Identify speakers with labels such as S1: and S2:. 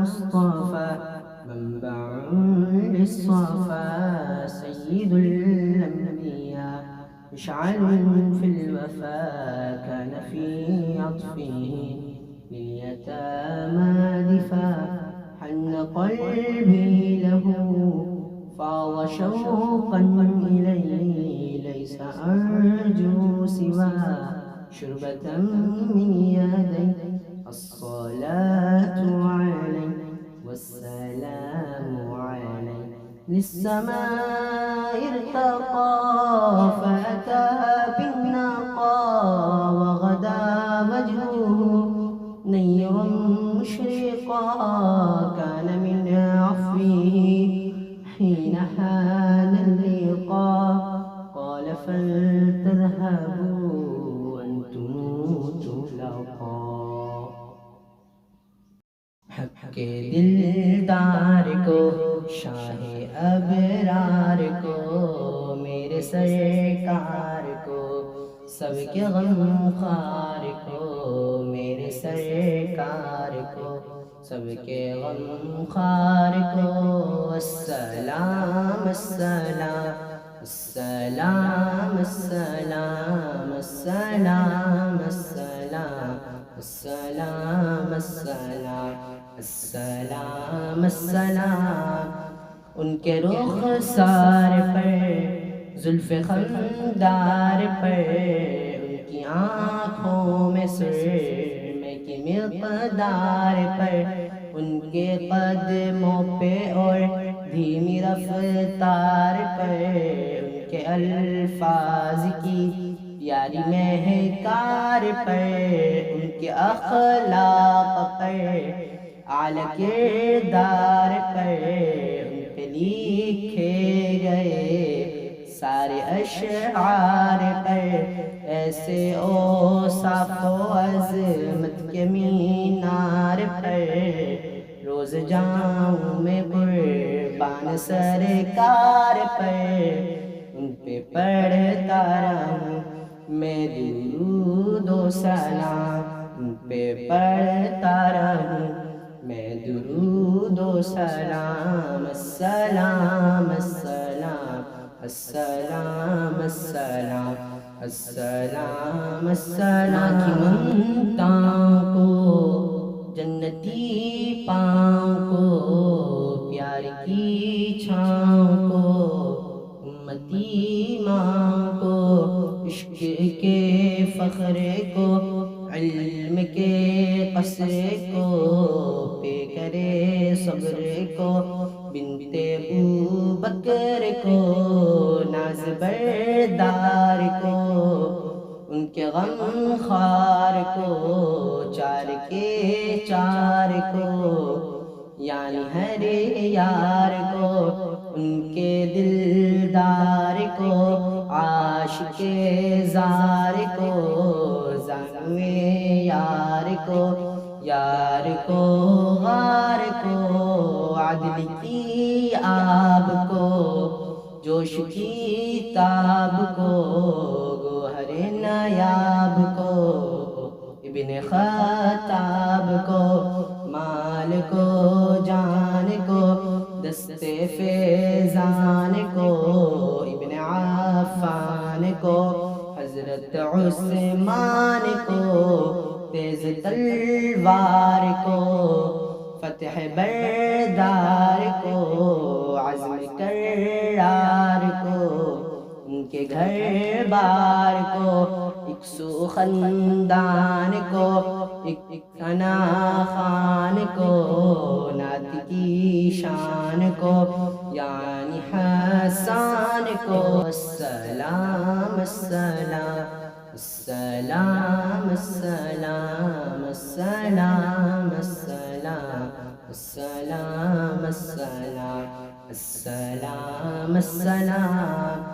S1: مصطفى منبع للصفا سيد الأنبياء مشعل في الوفا كان في عطفه لليتامى دفاع حن قلبي له فاض شوقا إليه ليس أرجو سوى شربة من يدي الصلاة عليه والسلام عليه للسماء ارتقى فأتى بالنقى وغدا وجهه نيرا مشرقا كان من عفوه حين حان اللقاء قال فلتذهبوا أنتم تلاقا حق دلدار کو شاہ ابرار کو میرے سرکار کو سب کے غم خوار کو میرے سرکار کو سب کے غم خوار کو السلام السلام السلام السلام السلام السلام السلام السلام السلام السلام ان کے رخسار پر زلف خندار پر ان کی آنکھوں میں سرمے کی مقدار پر ان کے قدموں پہ اور دھیمی رفتار پر ان کے الفاظ کی پیاری مہکار پر ان کے اخلاق پر اعلی کردار پر ان پہ لکھے گئے سارے اشعار پر ایسے اوصاف و عظمت کے مینار پر روز جاؤں میں قربان سرکار پر ان پہ پڑھتا رہوں میں درود و سلام ان پہ پڑھتا رہوں میں درود و سلام السلام السلام السلام السلام السلام السلام کی ممتاؤں کو جنتی پاؤں کو پیار کی چھاؤں کو امتی ماں کو عشق کے فخر کو علم کے قصر کو پے کرے صبر کو بنت ابو بکر کو ناز بردار کو ان کے غم خوار کو چار کے چار کو یعنی ہر یار کو ان کے دلدار کو عاشق زار کو زانوے یار کو یار کو غار کو عدل کی آب کو جوش کی تاب کو گوہر نایاب کو ابن خطاب کو مال کو جان کو دست فیضان کو ابن عفان کو حضرت عثمان کو تیز تلوار کو فتح بردار کو عزم کرار کو ان کے گھر بار کو ایک سو خندان کو ایک انا خان کو نعت کی شان کو یعنی حسان کو السلام السلام السلام السلام السلام السلام السلام السلام السلام السلام